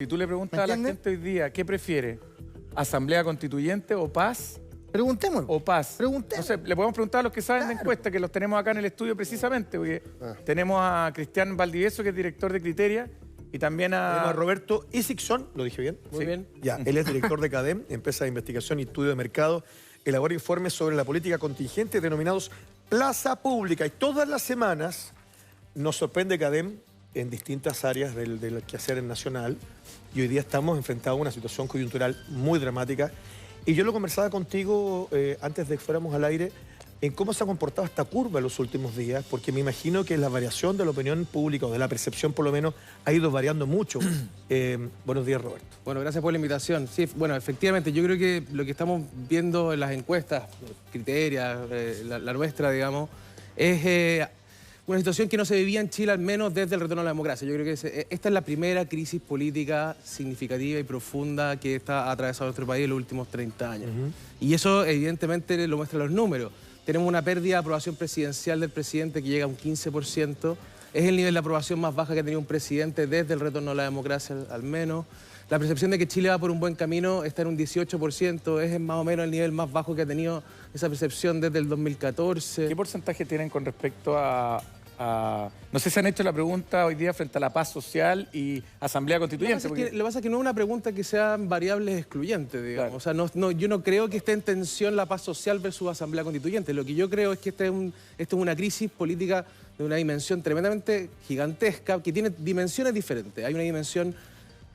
Si tú le preguntas a la gente hoy día, ¿qué prefiere? ¿Asamblea Constituyente o paz? Preguntemos. ¿O paz? Preguntemos. No sé, le podemos preguntar a los que saben de encuesta, que los tenemos acá en el estudio precisamente, porque tenemos a Cristian Valdivieso, que es director de Criteria, y también a Roberto Isikson, ¿lo dije bien? Muy bien. Ya, él es director de CADEM, Empresa de Investigación y Estudio de Mercado, elabora informes sobre la política contingente denominados Plaza Pública. Y todas las semanas nos sorprende CADEM en distintas áreas del quehacer nacional. Y hoy día estamos enfrentados a una situación coyuntural muy dramática. Y yo lo conversaba contigo antes de que fuéramos al aire en cómo se ha comportado esta curva en los últimos días, porque me imagino que la variación de la opinión pública, o de la percepción por lo menos, ha ido variando mucho. Buenos días, Roberto. Bueno, gracias por la invitación. Sí, bueno, efectivamente, yo creo que lo que estamos viendo en las encuestas, Criteria, la nuestra, digamos, es una situación que no se vivía en Chile, al menos desde el retorno a la democracia. Yo creo que esta es la primera crisis política significativa y profunda que está atravesando nuestro país en los últimos 30 años. Y eso, evidentemente, lo muestran los números. Tenemos una pérdida de aprobación presidencial del presidente que llega a un 15%. Es el nivel de aprobación más baja que ha tenido un presidente desde el retorno a la democracia, al menos. La percepción de que Chile va por un buen camino está en un 18%. Es más o menos el nivel más bajo que ha tenido esa percepción desde el 2014. ¿Qué porcentaje tienen con respecto a... No sé si han hecho la pregunta hoy día frente a la paz social y Asamblea Constituyente? Lo que pasa es que no es una pregunta que sean variables excluyentes, digamos. Claro. O sea, yo no creo que esté en tensión la paz social versus Asamblea Constituyente. Lo que yo creo es que esto es una crisis política de una dimensión tremendamente gigantesca, que tiene dimensiones diferentes. Hay una dimensión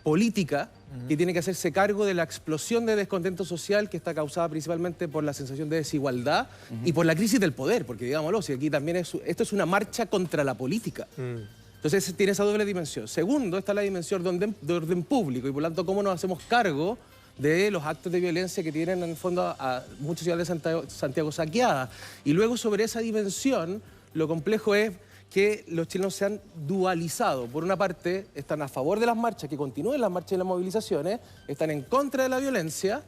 política que tiene que hacerse cargo de la explosión de descontento social que está causada principalmente por la sensación de desigualdad y por la crisis del poder, porque digámoslo, si aquí también esto es una marcha contra la política. Entonces tiene esa doble dimensión. Segundo, está la dimensión de orden público y por lo tanto cómo nos hacemos cargo de los actos de violencia que tienen en el fondo a muchas ciudades de Santiago saqueadas. Y luego sobre esa dimensión, lo complejo es que los chilenos se han dualizado. Por una parte, están a favor de las marchas, que continúen las marchas y las movilizaciones, están en contra de la violencia,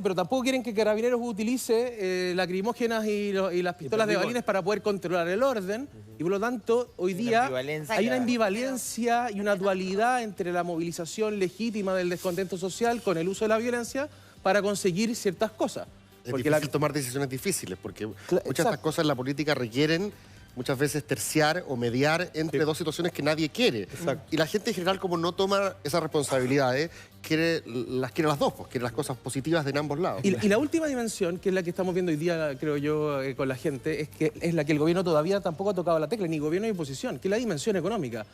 pero tampoco quieren que Carabineros utilice lacrimógenas y las pistolas de balines para poder controlar el orden. Y por lo tanto, hoy día hay una ambivalencia y una dualidad entre la movilización legítima del descontento social con el uso de la violencia para conseguir ciertas cosas. Es difícil tomar decisiones difíciles, porque muchas de estas cosas en la política requieren muchas veces terciar o mediar entre dos situaciones que nadie quiere. Y la gente en general, como no toma esas responsabilidades, quiere las dos, pues, quiere las cosas positivas de ambos lados. Y la última dimensión, que es la que estamos viendo hoy día, creo yo, con la gente, es la que el gobierno todavía tampoco ha tocado la tecla, ni gobierno ni oposición, que es la dimensión económica.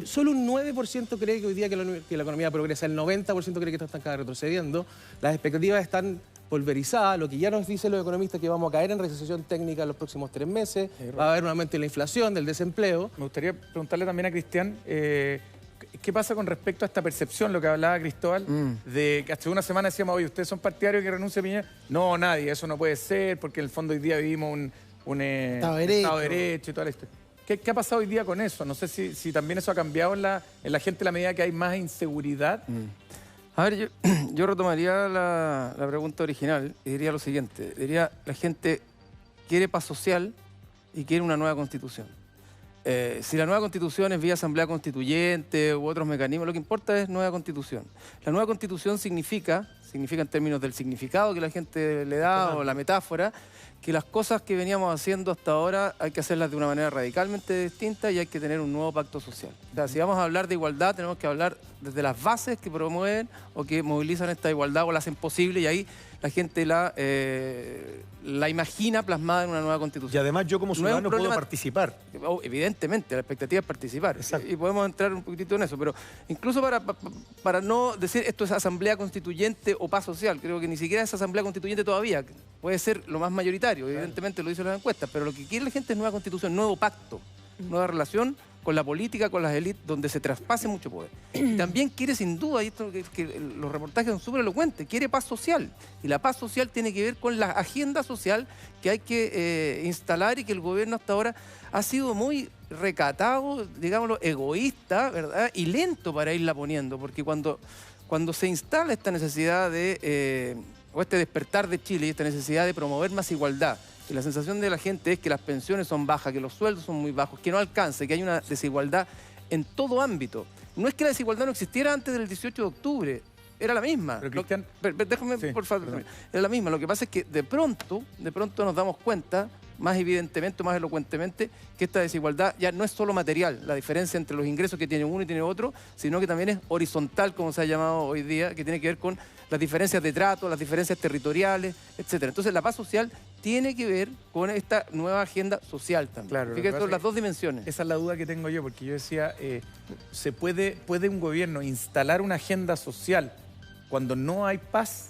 Solo un 9% cree que hoy día que la economía progresa, el 90% cree que está retrocediendo. Las expectativas están pulverizada, lo que ya nos dicen los economistas que vamos a caer en recesión técnica en los próximos 3 meses, va a haber un aumento de la inflación, del desempleo. Me gustaría preguntarle también a Cristian, ¿qué pasa con respecto a esta percepción, lo que hablaba Cristóbal, de que hace una semana decíamos, oye, ¿ustedes son partidarios que renuncie a Piñera? No, nadie, eso no puede ser, porque en el fondo hoy día vivimos un Estado de Derecho y toda la historia. ¿Qué ha pasado hoy día con eso? No sé si también eso ha cambiado en la gente a la medida que hay más inseguridad. A ver, yo retomaría la pregunta original y diría lo siguiente. Diría, la gente quiere paz social y quiere una nueva constitución. Si la nueva constitución es vía asamblea constituyente u otros mecanismos, lo que importa es nueva constitución. La nueva constitución significa en términos del significado que la gente le da o la metáfora, que las cosas que veníamos haciendo hasta ahora hay que hacerlas de una manera radicalmente distinta y hay que tener un nuevo pacto social. O sea, si vamos a hablar de igualdad, tenemos que hablar desde las bases que promueven o que movilizan esta igualdad o la hacen posible, y ahí la gente la imagina plasmada en una nueva constitución. Y además yo como ciudadano puedo participar. Evidentemente, la expectativa es participar. Exacto. Y podemos entrar un poquitito en eso, pero incluso para no decir esto es asamblea constituyente o paz social, creo que ni siquiera es asamblea constituyente todavía. Puede ser lo más mayoritario, evidentemente lo dicen las encuestas, pero lo que quiere la gente es nueva constitución, nuevo pacto, nueva relación con la política, con las élites, donde se traspase mucho poder. Y también quiere, sin duda, y esto que los reportajes son súper elocuentes, quiere paz social. Y la paz social tiene que ver con la agenda social que hay que instalar, y que el gobierno hasta ahora ha sido muy recatado, digámoslo, egoísta, ¿verdad? Y lento para irla poniendo, porque cuando se instala esta necesidad o este despertar de Chile y esta necesidad de promover más igualdad, y la sensación de la gente es que las pensiones son bajas, que los sueldos son muy bajos, que no alcanza, que hay una desigualdad en todo ámbito, no es que la desigualdad no existiera antes del 18 de octubre, era la misma. Pero, Cristian, Déjame, sí, por favor. perdón. Era la misma. Lo que pasa es que de pronto nos damos cuenta, más evidentemente, más elocuentemente, que esta desigualdad ya no es solo material, la diferencia entre los ingresos que tiene uno y tiene otro, sino que también es horizontal, como se ha llamado hoy día, que tiene que ver con las diferencias de trato, las diferencias territoriales, etc. Entonces la paz social tiene que ver con esta nueva agenda social también. Claro, Fíjate, lo que pasa las es dos dimensiones. Esa es la duda que tengo yo, porque yo decía, ¿puede un gobierno instalar una agenda social cuando no hay paz?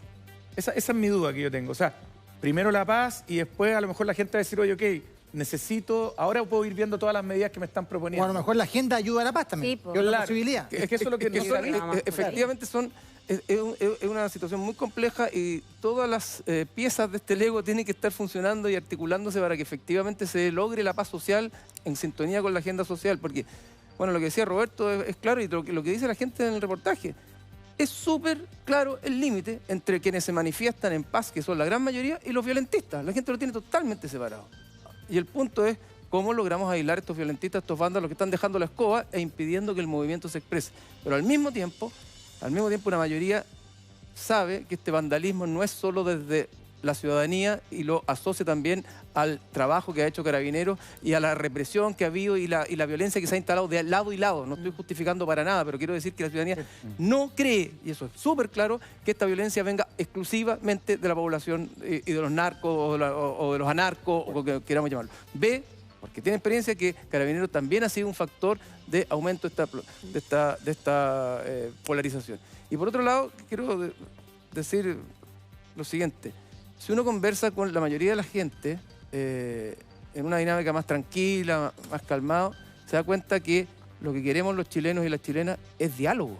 Esa es mi duda que yo tengo. O sea, primero la paz y después a lo mejor la gente va a decir, oye, ok, necesito, ahora puedo ir viendo todas las medidas que me están O proponiendo. a lo mejor la agenda ayuda a la paz también. Sí, po. Es una Claro. posibilidad. Es que eso es lo que no sabía. Efectivamente es una situación muy compleja y todas las piezas de este Lego tienen que estar funcionando y articulándose para que efectivamente se logre la paz social en sintonía con la agenda social. Porque, bueno, lo que decía Roberto es claro y lo que dice la gente en el reportaje. Es súper claro el límite entre quienes se manifiestan en paz, que son la gran mayoría, y los violentistas. La gente lo tiene totalmente separado. Y el punto es cómo logramos aislar a estos violentistas, estos vándalos que están dejando la escoba e impidiendo que el movimiento se exprese. Pero al mismo tiempo una mayoría sabe que este vandalismo no es solo desde la ciudadanía y lo asocia también al trabajo que ha hecho Carabineros y a la represión que ha habido y la violencia que se ha instalado de lado y lado. No estoy justificando para nada, pero quiero decir que la ciudadanía no cree, y eso es súper claro, que esta violencia venga exclusivamente de la población y de los narcos o de los anarcos, o como queramos llamarlo. Ve, porque tiene experiencia, que Carabineros también ha sido un factor de aumento de esta polarización. Y por otro lado, quiero decir lo siguiente. Si uno conversa con la mayoría de la gente en una dinámica más tranquila, más calmado, se da cuenta que lo que queremos los chilenos y las chilenas es diálogo,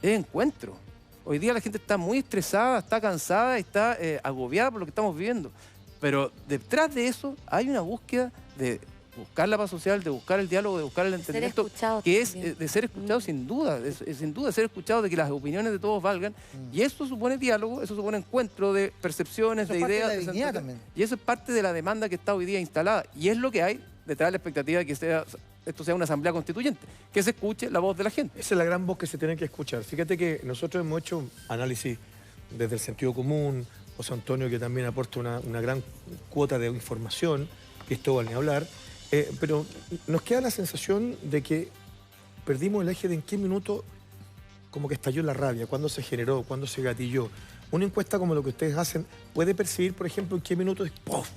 es encuentro. Hoy día la gente está muy estresada, está cansada, está agobiada por lo que estamos viviendo. Pero detrás de eso hay una búsqueda de buscar la paz social, de buscar el diálogo, de buscar el entendimiento, que es de ser escuchado sin duda, sin duda ser escuchado, de que las opiniones de todos valgan. Y eso supone diálogo, eso supone encuentro de percepciones, de ideas. De dignidad también. Y eso es parte de la demanda que está hoy día instalada. Y es lo que hay detrás de la expectativa de que esto sea una asamblea constituyente, que se escuche la voz de la gente. Esa es la gran voz que se tiene que escuchar. Fíjate que nosotros hemos hecho análisis desde el sentido común, José Antonio, que también aporta una gran cuota de información, Cristóbal, ni hablar, pero nos queda la sensación de que perdimos el eje de en qué minuto como que estalló la rabia, cuándo se generó, cuándo se gatilló. Una encuesta como lo que ustedes hacen puede percibir, por ejemplo, en qué minuto es ¡puff!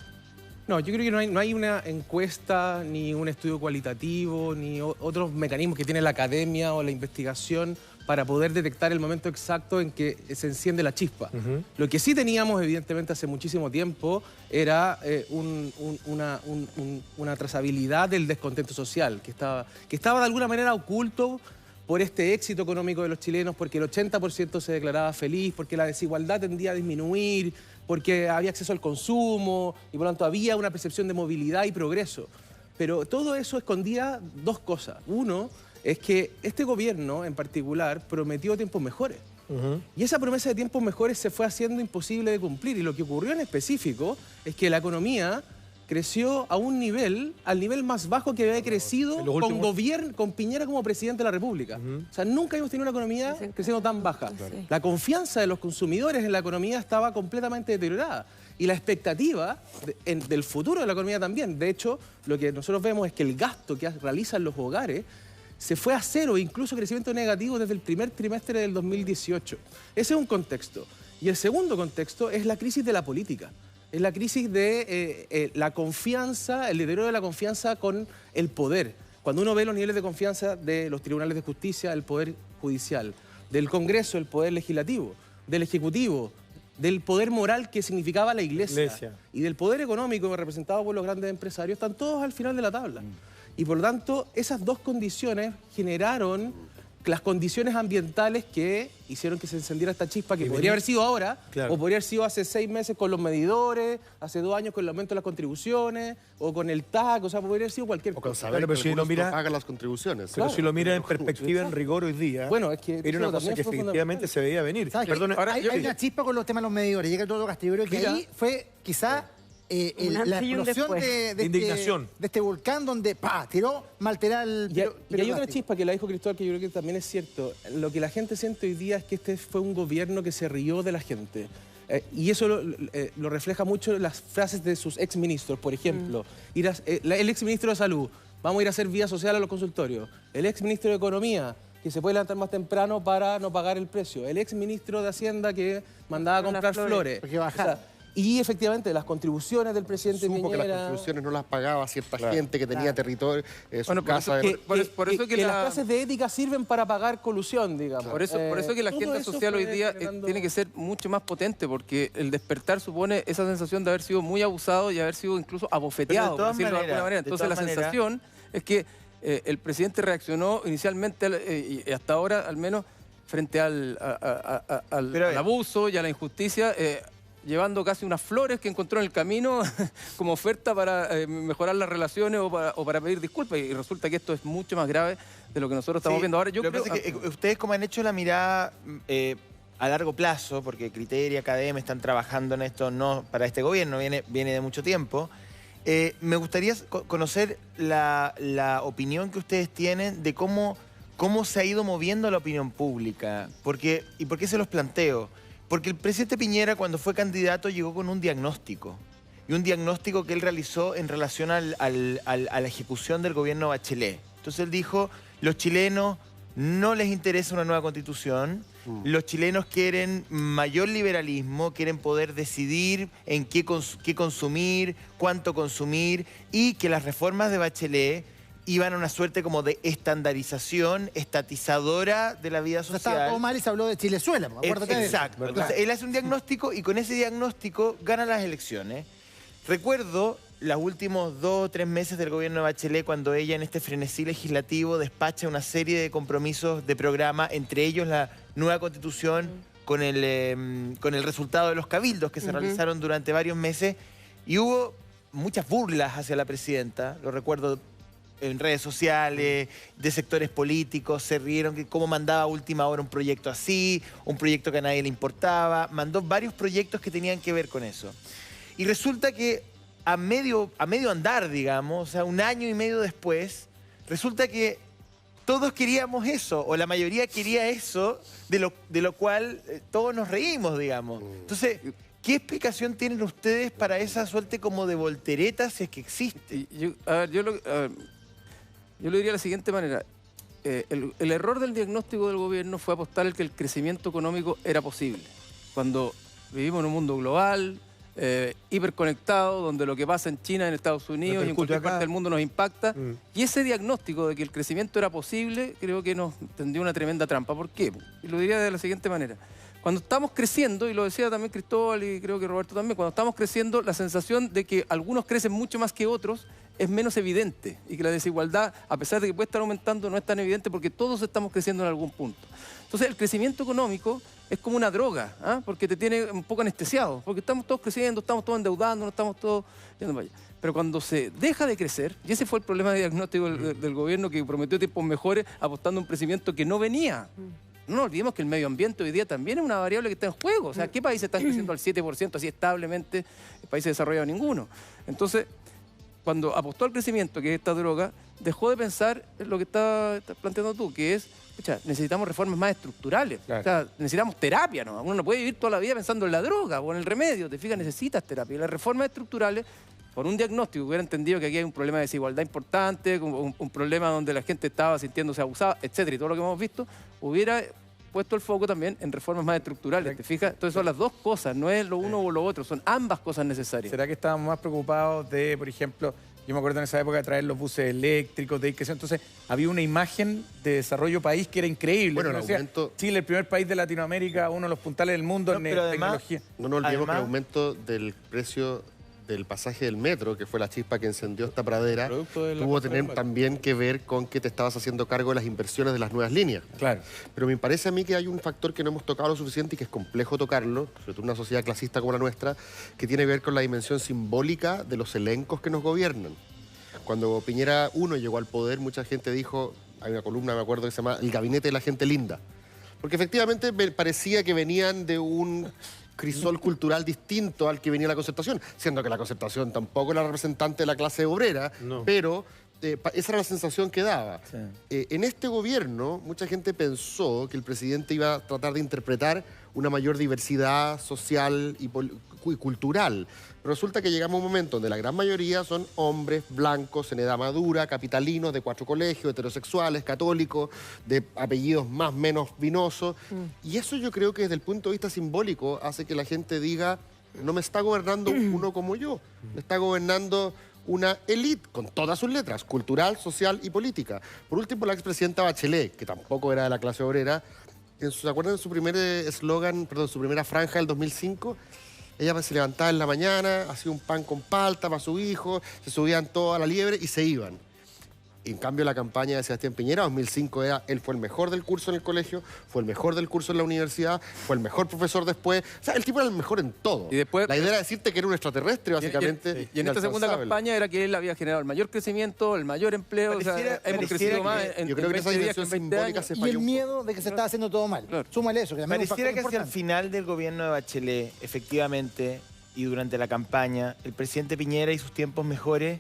No, yo creo que no hay una encuesta, ni un estudio cualitativo, ni otros mecanismos que tiene la academia o la investigación para poder detectar el momento exacto en que se enciende la chispa. Lo que sí teníamos, evidentemente, hace muchísimo tiempo, era una trazabilidad del descontento social, que estaba de alguna manera oculto por este éxito económico de los chilenos, porque el 80% se declaraba feliz, porque la desigualdad tendía a disminuir, porque había acceso al consumo y por lo tanto había una percepción de movilidad y progreso. Pero todo eso escondía dos cosas. Uno es que este gobierno en particular prometió tiempos mejores. Y esa promesa de tiempos mejores se fue haciendo imposible de cumplir. Y lo que ocurrió en específico es que la economía creció a al nivel más bajo que había crecido con Piñera como presidente de la República. O sea, nunca hemos tenido una economía creciendo tan baja. La confianza de los consumidores en la economía estaba completamente deteriorada. Y la expectativa del futuro de la economía también. De hecho, lo que nosotros vemos es que el gasto que realizan los hogares se fue a cero, incluso crecimiento negativo desde el primer trimestre del 2018. Ese es un contexto. Y el segundo contexto es la crisis de la política. Es la crisis de la confianza, el deterioro de la confianza con el poder. Cuando uno ve los niveles de confianza de los tribunales de justicia, del Poder Judicial, del Congreso, el Poder Legislativo, del Ejecutivo, del poder moral que significaba la Iglesia. Y del poder económico representado por los grandes empresarios, están todos al final de la tabla. Y por lo tanto, esas dos condiciones generaron las condiciones ambientales que hicieron que se encendiera esta chispa, que podría haber sido ahora, o podría haber sido hace 6 meses con los medidores, hace 2 años con el aumento de las contribuciones, o con el TAC, o sea, podría haber sido cualquier cosa. O con saber que si no pagan las contribuciones. Pero si lo mira en perspectiva, en rigor hoy día, bueno, es que era una cosa que efectivamente se veía venir. Perdona, hay una chispa con los temas de los medidores. Llega todo Castillo, que ahí fue quizá la explosión indignación de este volcán donde tiró malteral. Y hay otra chispa que la dijo Cristóbal que yo creo que también es cierto. Lo que la gente siente hoy día es que este fue un gobierno que se rió de la gente. Y eso lo refleja mucho las frases de sus exministros. Por ejemplo, el exministro de Salud, vamos a ir a hacer vía social a los consultorios. El exministro de Economía, que se puede levantar más temprano para no pagar el precio. El exministro de Hacienda que mandaba a comprar flores. Porque bajaron. Y efectivamente, las contribuciones del presidente Supo Piñera... que las contribuciones no las pagaba cierta gente que tenía territorio, Bueno, casa... por eso que las clases de ética sirven para pagar colusión, digamos. Por eso que la agenda social hoy día tiene que ser mucho más potente, porque el despertar supone esa sensación de haber sido muy abusado y haber sido incluso abofeteado, por decirlo de alguna manera. Entonces la sensación es que el presidente reaccionó inicialmente, y hasta ahora al menos, frente al abuso y a la injusticia, llevando casi unas flores que encontró en el camino como oferta para mejorar las relaciones o para pedir disculpas. Y resulta que esto es mucho más grave de lo que nosotros estamos viendo ahora. Yo creo que ustedes, como han hecho la mirada a largo plazo, porque Criteria, Academia están trabajando en esto no para este gobierno, viene de mucho tiempo, me gustaría conocer la opinión que ustedes tienen de cómo se ha ido moviendo la opinión pública. ¿Y por qué se los planteo? Porque el presidente Piñera, cuando fue candidato, llegó con un diagnóstico. Y un diagnóstico que él realizó en relación a la ejecución del gobierno Bachelet. Entonces él dijo, los chilenos no les interesa una nueva constitución, los chilenos quieren mayor liberalismo, quieren poder decidir en qué consumir, cuánto consumir, y que las reformas de Bachelet iban a una suerte como de estandarización, estatizadora de la vida social. Estaba todo mal y se habló de Chilezuela. Exacto. Entonces, él hace un diagnóstico y con ese diagnóstico gana las elecciones. Recuerdo los últimos 2 o 3 meses del gobierno de Bachelet, cuando ella en este frenesí legislativo despacha una serie de compromisos de programa, entre ellos la nueva constitución, con el resultado de los cabildos que se realizaron durante varios meses, y hubo muchas burlas hacia la presidenta, lo recuerdo en redes sociales, de sectores políticos, se rieron que cómo mandaba a última hora un proyecto así, un proyecto que a nadie le importaba, mandó varios proyectos que tenían que ver con eso. Y resulta que a medio andar, digamos, o sea, 1 año y medio después, resulta que todos queríamos eso, o la mayoría quería eso, de lo cual todos nos reímos, digamos. Entonces, ¿qué explicación tienen ustedes para esa suerte como de voltereta, si es que existe? Yo lo diría de la siguiente manera. El error del diagnóstico del gobierno fue apostar que el crecimiento económico era posible. Cuando vivimos en un mundo global, hiperconectado, donde lo que pasa en China, en Estados Unidos y en cualquier parte del mundo nos impacta. Y ese diagnóstico de que el crecimiento era posible, creo que nos tendió una tremenda trampa. ¿Por qué? Y lo diría de la siguiente manera. Cuando estamos creciendo, y lo decía también Cristóbal y creo que Roberto también, cuando estamos creciendo, la sensación de que algunos crecen mucho más que otros es menos evidente y que la desigualdad, a pesar de que puede estar aumentando, no es tan evidente porque todos estamos creciendo en algún punto. Entonces, el crecimiento económico es como una droga, porque te tiene un poco anestesiado, porque estamos todos creciendo, estamos todos endeudándonos, estamos todos yendo para allá. Pero cuando se deja de crecer, y ese fue el problema de diagnóstico del gobierno, que prometió tiempos mejores apostando a un crecimiento que no venía. No nos olvidemos que el medio ambiente hoy día también es una variable que está en juego. O sea, ¿qué países están creciendo al 7% así establemente? Países desarrollados ninguno. Entonces, cuando apostó al crecimiento, que es esta droga, dejó de pensar en lo que estás planteando tú, que es, necesitamos reformas más estructurales. Claro. O sea, necesitamos terapia, ¿no? Uno no puede vivir toda la vida pensando en la droga o en el remedio. Te fijas, necesitas terapia. Y las reformas estructurales, por un diagnóstico, hubiera entendido que aquí hay un problema de desigualdad importante, un problema donde la gente estaba sintiéndose abusada, etcétera, y todo lo que hemos visto, hubiera puesto el foco también en reformas más estructurales, ¿te fijas? Entonces son las dos cosas, no es lo uno o lo otro, son ambas cosas necesarias. ¿Será que estábamos más preocupados de, por ejemplo, yo me acuerdo en esa época de traer los buses eléctricos, de crecer? Entonces había una imagen de desarrollo país que era increíble. Bueno, el aumento... Chile, el primer país de Latinoamérica, uno de los puntales del mundo en tecnología. No nos olvidemos que el aumento del precio del pasaje del metro, que fue la chispa que encendió esta pradera, tuvo también que ver con que te estabas haciendo cargo de las inversiones de las nuevas líneas. Claro. Pero me parece a mí que hay un factor que no hemos tocado lo suficiente y que es complejo tocarlo, sobre todo en una sociedad clasista como la nuestra, que tiene que ver con la dimensión simbólica de los elencos que nos gobiernan. Cuando Piñera I llegó al poder, mucha gente dijo, hay una columna, me acuerdo, que se llama El Gabinete de la Gente Linda. Porque efectivamente me parecía que venían de un crisol cultural distinto al que venía la Concertación, siendo que la Concertación tampoco era representante de la clase obrera, pero esa era la sensación que daba. Sí. En este gobierno, mucha gente pensó que el presidente iba a tratar de interpretar una mayor diversidad social y cultural. Pero resulta que llegamos a un momento donde la gran mayoría son hombres blancos, en edad madura, capitalinos, de 4 colegios, heterosexuales, católicos, de apellidos más o menos vinosos. Y eso yo creo que desde el punto de vista simbólico hace que la gente diga, no me está gobernando uno como yo, me está gobernando una élite con todas sus letras, cultural, social y política. Por último, la expresidenta Bachelet, que tampoco era de la clase obrera, ¿se acuerdan de su primer eslogan, perdón, su primera franja del 2005? Ella se levantaba en la mañana, hacía un pan con palta para su hijo, se subían todos a la liebre y se iban. En cambio, la campaña de Sebastián Piñera, 2005, él fue el mejor del curso en el colegio, fue el mejor del curso en la universidad, fue el mejor profesor después. O sea, el tipo era el mejor en todo. Y después, la idea era decirte que era un extraterrestre, básicamente. Y en esta segunda campaña era que él había generado el mayor crecimiento, el mayor empleo. Hemos crecido más yo creo que esa dimensión simbólica se falló. Y el miedo de que se estaba haciendo todo mal. Claro. Súmale eso, que también es un Pareciera factor que hacia el importante. final del gobierno de Bachelet, efectivamente, y durante la campaña, el presidente Piñera y sus tiempos mejores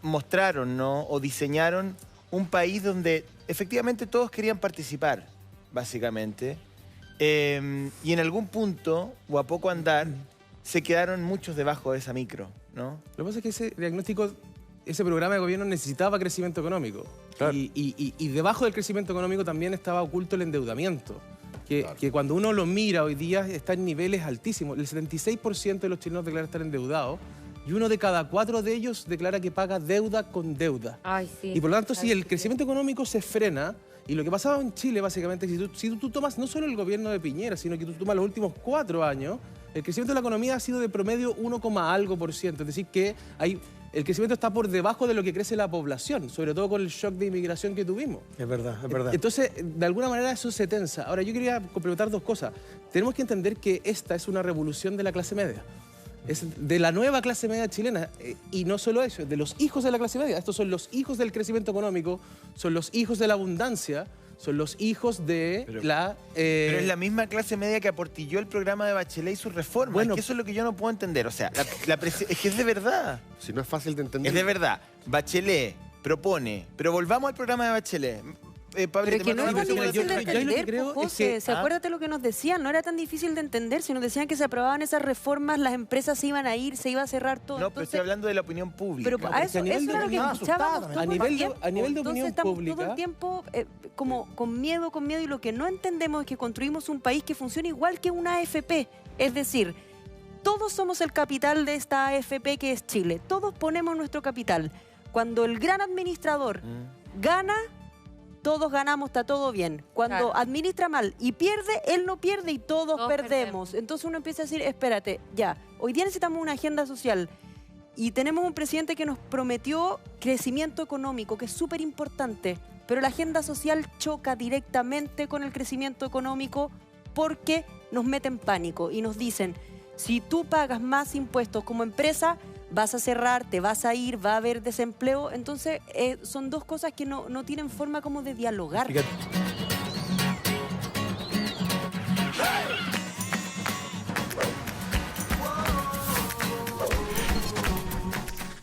mostraron, ¿no? O diseñaron un país donde efectivamente todos querían participar, básicamente. Y en algún punto, o a poco andar, se quedaron muchos debajo de esa micro, ¿no? Lo que pasa es que ese diagnóstico, ese programa de gobierno necesitaba crecimiento económico. Claro. Y debajo del crecimiento económico también estaba oculto el endeudamiento. Que cuando uno lo mira hoy día está en niveles altísimos. El 76% de los chilenos declara estar endeudados y 1 de cada 4 de ellos declara que paga deuda con deuda. Ay, sí. Y por lo tanto, si el crecimiento económico se frena, y lo que pasaba en Chile básicamente, si tú tomas no solo el gobierno de Piñera, sino que tú tomas los últimos 4 años, el crecimiento de la economía ha sido de promedio 1, algo por ciento. Es decir, que el crecimiento está por debajo de lo que crece la población, sobre todo con el shock de inmigración que tuvimos. Es verdad, es verdad. Entonces, de alguna manera eso se tensa. Ahora, yo quería complementar 2 cosas. Tenemos que entender que esta es una revolución de la clase media. Es de la nueva clase media chilena. Y no solo eso, de los hijos de la clase media. Estos son los hijos del crecimiento económico, son los hijos de la abundancia, son los hijos de la... Pero es la misma clase media que aportilló el programa de Bachelet y sus reformas. Bueno, es que eso es lo que yo no puedo entender. O sea, es que es de verdad. Si no es fácil de entender. Es de verdad. Bachelet propone, pero volvamos al programa de Bachelet. Pablo, Pero es que no era tan Mira, difícil de yo lo que entender, creo pues, es José. que- ¿Se acuérdate lo que nos decían? No era tan difícil de entender. Si nos decían que se aprobaban esas reformas, las empresas se iban a ir, se iba a cerrar todo. No, pero Entonces, estoy hablando de la opinión pública. pero a eso, a nivel eso de era lo que opinión, escuchábamos asustado, todo a nivel el de- tiempo. a nivel de Entonces opinión estamos todo pública- el tiempo como con miedo, y lo que no entendemos es que construimos un país que funciona igual que una AFP. Es decir, todos somos el capital de esta AFP que es Chile. Todos ponemos nuestro capital. Cuando el gran administrador gana, todos ganamos, está todo bien. Cuando Claro. administra mal y pierde, él no pierde y todos Todos perdemos. perdemos. Entonces uno empieza a decir, espérate, ya, hoy día necesitamos una agenda social y tenemos un presidente que nos prometió crecimiento económico, que es súper importante, pero la agenda social choca directamente con el crecimiento económico porque nos meten pánico y nos dicen, si tú pagas más impuestos como empresa, vas a cerrar, te vas a ir, va a haber desempleo. Entonces, son 2 cosas que no tienen forma como de dialogar. Fíjate.